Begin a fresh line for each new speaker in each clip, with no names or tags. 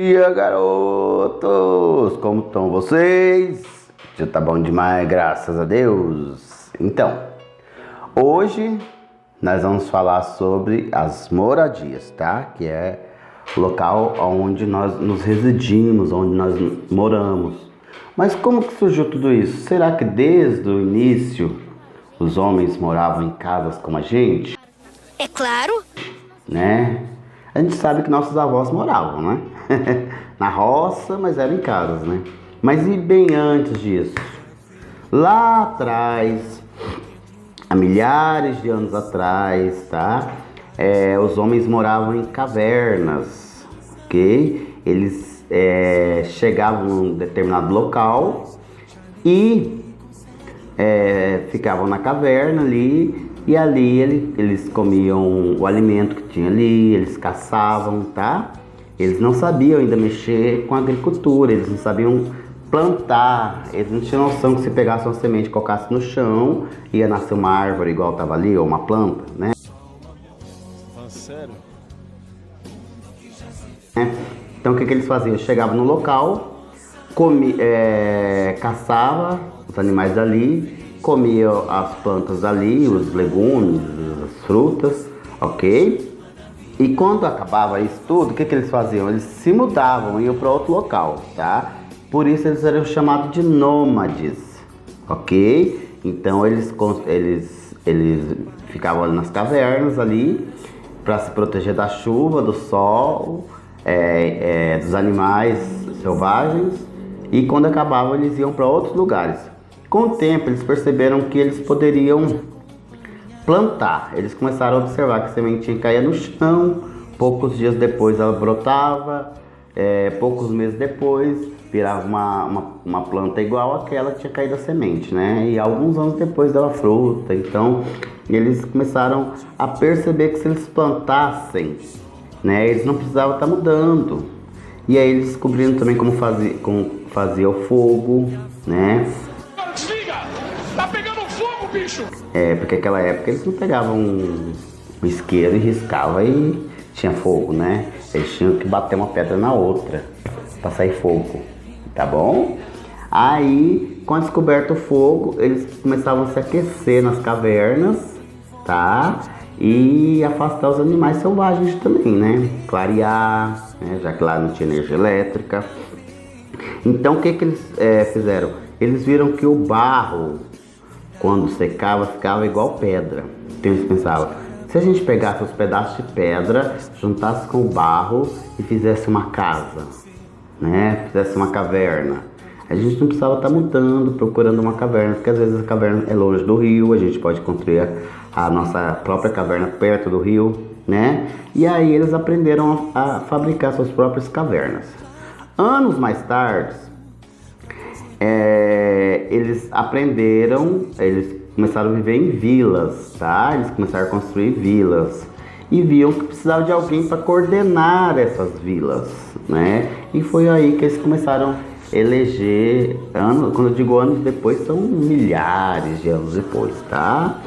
Dia, garotos! Como estão vocês? Já tá bom demais, graças a Deus. Então, hoje nós vamos falar sobre as moradias, tá? Que é o local onde nós nos residimos, onde nós moramos. Mas como que surgiu tudo isso? Será que desde o início os homens moravam em casas como a gente?
É claro.
Né? A gente sabe que nossos avós moravam, né? Na roça, mas eram em casas, né? Mas e bem antes disso? Lá atrás, há milhares de anos atrás, tá? Os homens moravam em cavernas, ok? Eles chegavam num determinado local e ficavam na caverna ali. E ali eles comiam o alimento que tinha ali, eles caçavam, tá? Eles não sabiam ainda mexer com a agricultura, eles não sabiam plantar, eles não tinham noção que se pegasse uma semente e colocasse no chão, ia nascer uma árvore igual estava ali, ou uma planta, né?
Sério?
Então o que eles faziam? Eles chegavam no local, caçava os animais dali, comia as plantas dali, os legumes, as frutas, ok? E quando acabava isso tudo, o que eles faziam? Eles se mudavam, iam para outro local, tá? Por isso eles eram chamados de nômades, ok? Então eles ficavam ali nas cavernas ali para se proteger da chuva, do sol, dos animais selvagens, e quando acabavam eles iam para outros lugares. Com o tempo, eles perceberam que eles poderiam plantar. Eles começaram a observar que a sementinha caía no chão, poucos dias depois ela brotava, poucos meses depois virava uma planta igual àquela que tinha caído a semente, né? E alguns anos depois dava fruta. Então, eles começaram a perceber que se eles plantassem, né, eles não precisavam estar mudando. E aí eles descobriram também como fazia o fogo, né? Porque naquela época eles não pegavam um isqueiro e riscava e tinha fogo, né? Eles tinham que bater uma pedra na outra para sair fogo, tá bom? Aí, com a descoberta do fogo, eles começavam a se aquecer nas cavernas, tá? E afastar os animais selvagens também, né? Clarear, né? Já que lá não tinha energia elétrica. Então, o que eles fizeram? Eles viram que o barro, quando secava, ficava igual pedra. Então eles pensavam, se a gente pegasse os pedaços de pedra, juntasse com o barro e fizesse uma casa, né? Fizesse uma caverna, a gente não precisava estar mudando, procurando uma caverna, porque às vezes a caverna é longe do rio, a gente pode construir a nossa própria caverna perto do rio, né? E aí eles aprenderam a fabricar suas próprias cavernas. Anos mais tarde, eles começaram a viver em vilas, tá? Eles começaram a construir vilas e viam que precisava de alguém para coordenar essas vilas, né? E foi aí que eles começaram a eleger, quando eu digo anos depois, são milhares de anos depois, tá?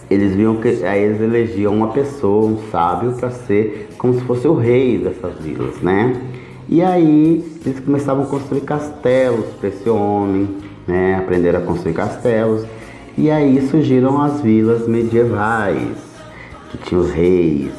Eles viam que aí eles elegiam uma pessoa, um sábio, para ser como se fosse o rei dessas vilas, né? E aí eles começavam a construir castelos para esse homem, né? Aprenderam a construir castelos. E aí surgiram as vilas medievais, que tinham os reis,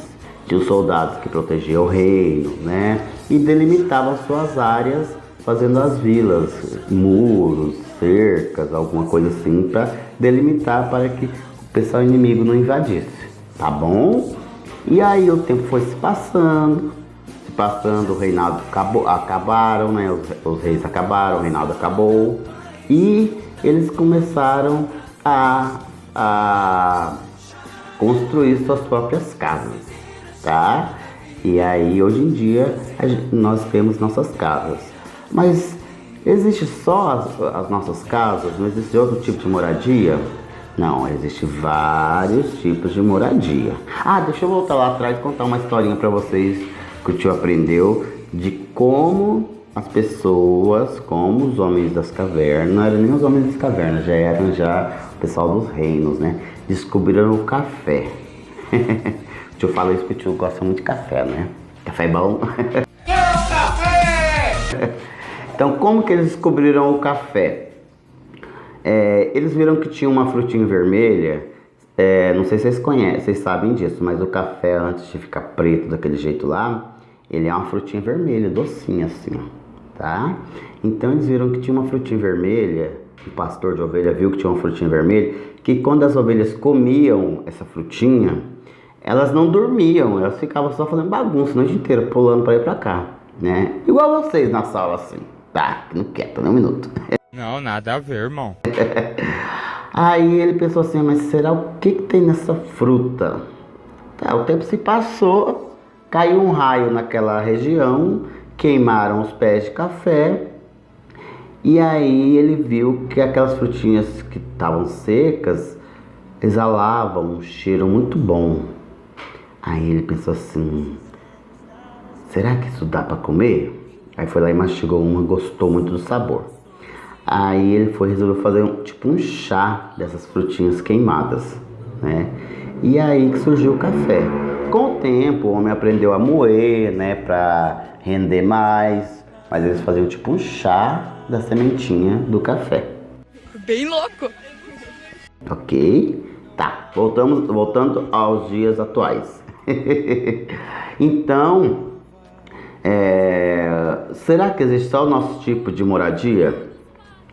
tinha os soldados que protegiam o reino, né? E delimitavam suas áreas fazendo as vilas, muros, cercas, alguma coisa assim, para delimitar para que o pessoal inimigo não invadisse, tá bom? E aí o tempo foi se passando, o reinado acabaram, né? Os reis acabaram, o reinado acabou e eles começaram a construir suas próprias casas, tá? E aí hoje em dia nós temos nossas casas, mas existe só as nossas casas? Não existe outro tipo de moradia? Não, existem vários tipos de moradia. Deixa eu voltar lá atrás e contar uma historinha para vocês que o tio aprendeu de como as pessoas, como os homens das cavernas, não eram nem os homens das cavernas, já eram o pessoal dos reinos, né? Descobriram o café. O tio fala isso porque o tio gosta muito de café, né? Café é bom. Então, como que eles descobriram o café? Eles viram que tinha uma frutinha vermelha. Não sei se vocês conhecem, vocês sabem disso, mas o café, antes de ficar preto daquele jeito lá, ele é uma frutinha vermelha, docinha assim, ó, tá? Então eles viram que tinha uma frutinha vermelha, o pastor de ovelha viu que tinha uma frutinha vermelha, que quando as ovelhas comiam essa frutinha, elas não dormiam, elas ficavam só fazendo bagunça a noite inteira, pulando pra ir pra cá, né? Igual vocês na sala assim, tá? Não quieto, nem um minuto.
Não, nada a ver, irmão.
Aí ele pensou assim, mas será o que tem nessa fruta? Tá, o tempo se passou, caiu um raio naquela região, queimaram os pés de café, e aí ele viu que aquelas frutinhas que estavam secas exalavam um cheiro muito bom. Aí ele pensou assim, será que isso dá para comer? Aí foi lá e mastigou uma, gostou muito do sabor. Aí ele resolveu fazer um chá dessas frutinhas queimadas, né? E aí que surgiu o café. Com o tempo o homem aprendeu a moer, né, para render mais, mas eles faziam um chá da sementinha do café.
Bem louco!
Ok? Tá, voltando aos dias atuais. Então, será que existe só o nosso tipo de moradia?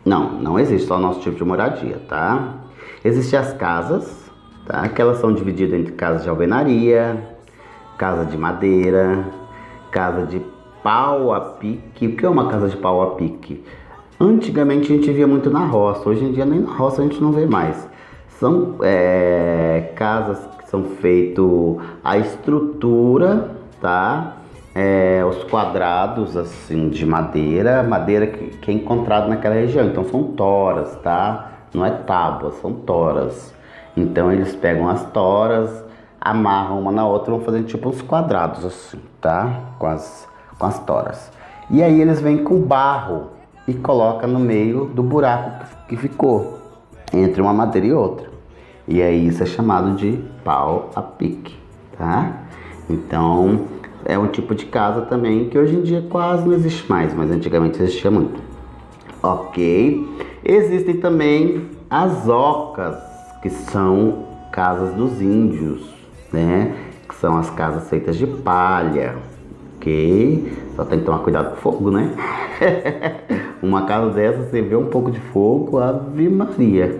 Não existe só o nosso tipo de moradia, tá? Existem as casas, tá? Que elas são divididas entre casas de alvenaria, casa de madeira, casa de pau a pique. O que é uma casa de pau a pique? Antigamente a gente via muito na roça, hoje em dia nem na roça a gente não vê mais. São casas que são feitas a estrutura, tá? Os quadrados assim de madeira que é encontrado naquela região. Então são toras, tá? Não é tábuas, são toras. Então eles pegam as toras, amarram uma na outra, vão fazendo uns quadrados assim, tá? Com as toras. E aí eles vêm com barro e colocam no meio do buraco que ficou entre uma madeira e outra. E aí isso é chamado de pau a pique, tá? Então é um tipo de casa também que hoje em dia quase não existe mais, mas antigamente existia muito. Ok? Existem também as ocas, que são casas dos índios, né? Que são as casas feitas de palha, ok? Só tem que tomar cuidado com o fogo, né? Uma casa dessa, você vê um pouco de fogo, Ave Maria.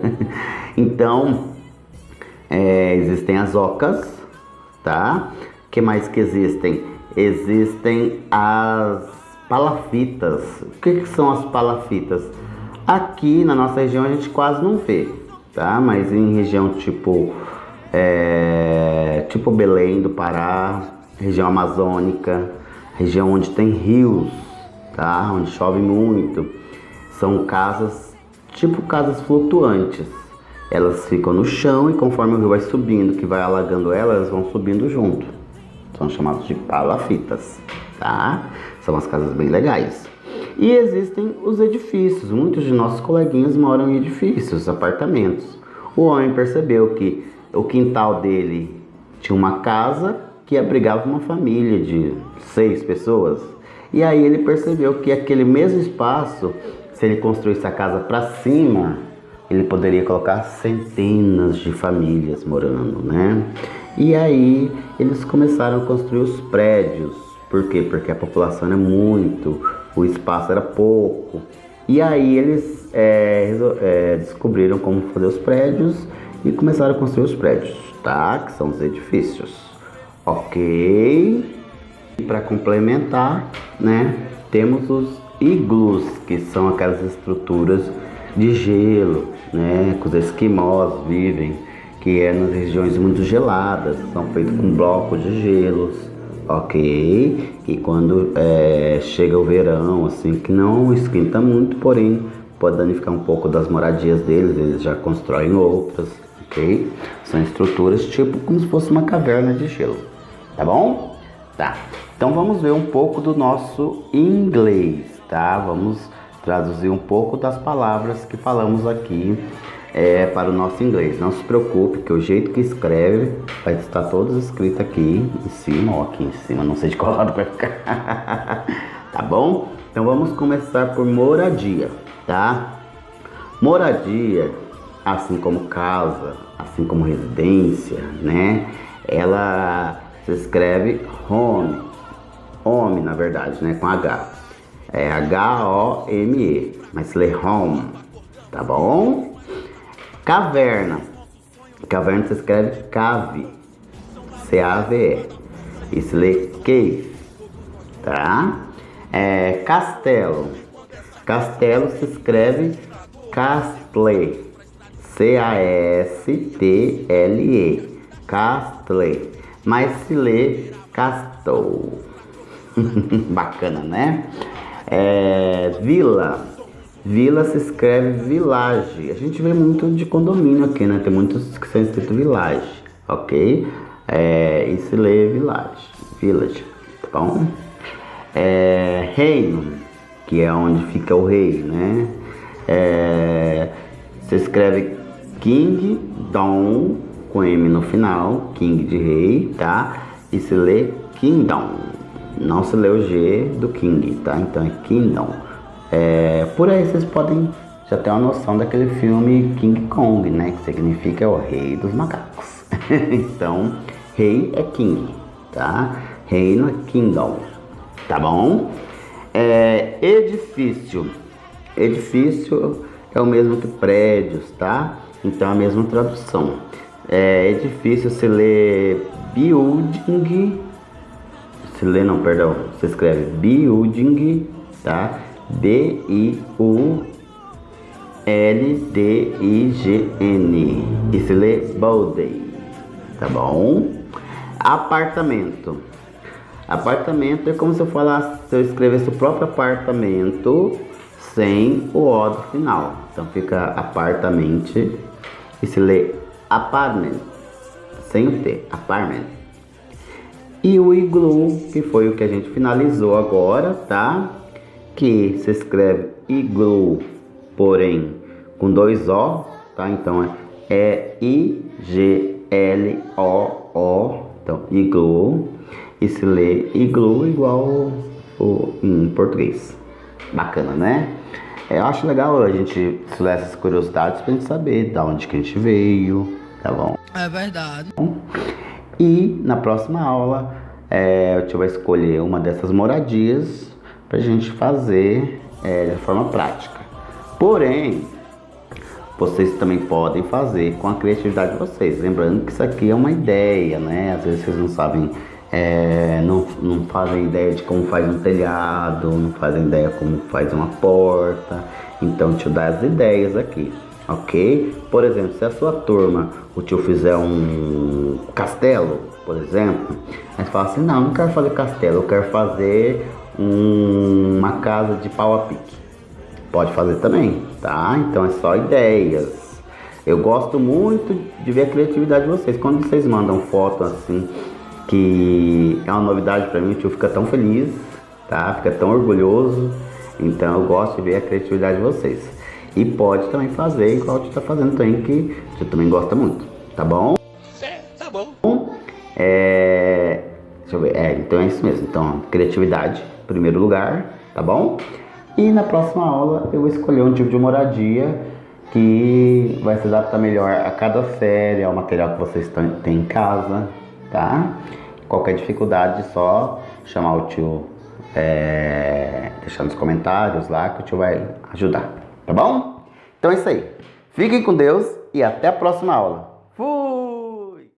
Então, existem as ocas, tá? O que mais que existem? Existem as palafitas. O que são as palafitas? Aqui na nossa região a gente quase não vê, tá? Mas em região tipo Belém do Pará, região amazônica, região onde tem rios, tá? Onde chove muito, são casas casas flutuantes. Elas ficam no chão e conforme o rio vai subindo, que vai alagando elas vão subindo junto. São chamados de palafitas, tá? São as casas bem legais. E existem os edifícios. Muitos de nossos coleguinhas moram em edifícios, apartamentos. O homem percebeu que o quintal dele tinha uma casa que abrigava uma família de 6 pessoas. E aí ele percebeu que aquele mesmo espaço, se ele construísse a casa para cima, ele poderia colocar centenas de famílias morando, né? E aí eles começaram a construir os prédios. Por quê? Porque a população era muito, o espaço era pouco. E aí eles descobriram como fazer os prédios e começaram a construir os prédios, tá? Que são os edifícios. Ok? E para complementar, né? Temos os iglus, que são aquelas estruturas de gelo, né? Que os esquimós vivem, que é nas regiões muito geladas, são feitos com blocos de gelos, ok? E quando chega o verão, assim, que não esquenta muito, porém pode danificar um pouco das moradias deles, eles já constroem outras, ok? São estruturas como se fosse uma caverna de gelo, tá bom? Tá, então vamos ver um pouco do nosso inglês, tá? Vamos traduzir um pouco das palavras que falamos aqui para o nosso inglês. Não se preocupe que o jeito que escreve vai estar todo escrito aqui em cima ou aqui em cima, não sei de qual lado vai ficar. Tá bom? Então vamos começar por moradia, tá? Moradia, assim como casa, assim como residência, né? Ela se escreve home, home na verdade, né? Com H. É H-O-M-E, mas se lê home, tá bom? Caverna. Caverna se escreve cave, C-A-V-E, e se lê cave, tá? Castelo. Castelo se escreve castle, C-A-S-T-L-E, castle, mas se lê castle. Bacana, né? Vila. Vila se escreve village. A gente vê muito de condomínio aqui, né? Tem muitos que são escritos village, ok? E se lê village, village, tá bom? Reino, que é onde fica o rei, né? Se escreve kingdom, com M no final, king de rei, tá? E se lê kingdom, não se lê o G do king, tá? Então é kingdom. Por aí vocês podem já ter uma noção daquele filme King Kong, né? Que significa o rei dos macacos. Então, rei é king, tá? Reino é kingdom, tá bom? Edifício. Edifício é o mesmo que prédios, tá? Então é a mesma tradução. Edifício se lê building, se escreve building, tá? B-I-U-L-D-I-G-N, e se lê building, tá bom? Apartamento. Apartamento é como se eu escrevesse o próprio apartamento sem o O do final. Então fica apartamente e se lê apartment, sem o T, apartment. E o igloo, que foi o que a gente finalizou agora, tá? Que se escreve igloo, porém com 2 O, tá? Então é I-G-L-O-O, então igloo, e se lê igloo igual em português. Bacana, né? Eu acho legal a gente ler essas curiosidades pra gente saber de onde que a gente veio, tá bom?
É verdade.
E na próxima aula o tio vai escolher uma dessas moradias pra gente fazer de forma prática. Porém, vocês também podem fazer com a criatividade de vocês. Lembrando que isso aqui é uma ideia, né? Às vezes vocês não sabem, não fazem ideia de como faz um telhado, não fazem ideia como faz uma porta. Então, o tio dá as ideias aqui, ok? Por exemplo, se a sua turma, o tio fizer um castelo, por exemplo, aí você fala assim, não quero fazer castelo, eu quero fazer uma casa de pau a pique. Pode fazer também, tá? Então é só ideias. Eu gosto muito de ver a criatividade de vocês. Quando vocês mandam foto assim, que é uma novidade pra mim, o tio fica tão feliz, tá? Fica tão orgulhoso. Então eu gosto de ver a criatividade de vocês. E pode também fazer igual o tio tá fazendo também, que o tio também gosta muito, tá bom?
Tá bom.
Deixa eu ver. Então é isso mesmo. Então, criatividade, em primeiro lugar, tá bom? E na próxima aula eu vou escolher um tipo de moradia que vai se adaptar melhor a cada série, ao material que vocês têm em casa, tá? Qualquer dificuldade, só chamar o tio, deixar nos comentários lá que o tio vai ajudar, tá bom? Então é isso aí. Fiquem com Deus e até a próxima aula. Fui!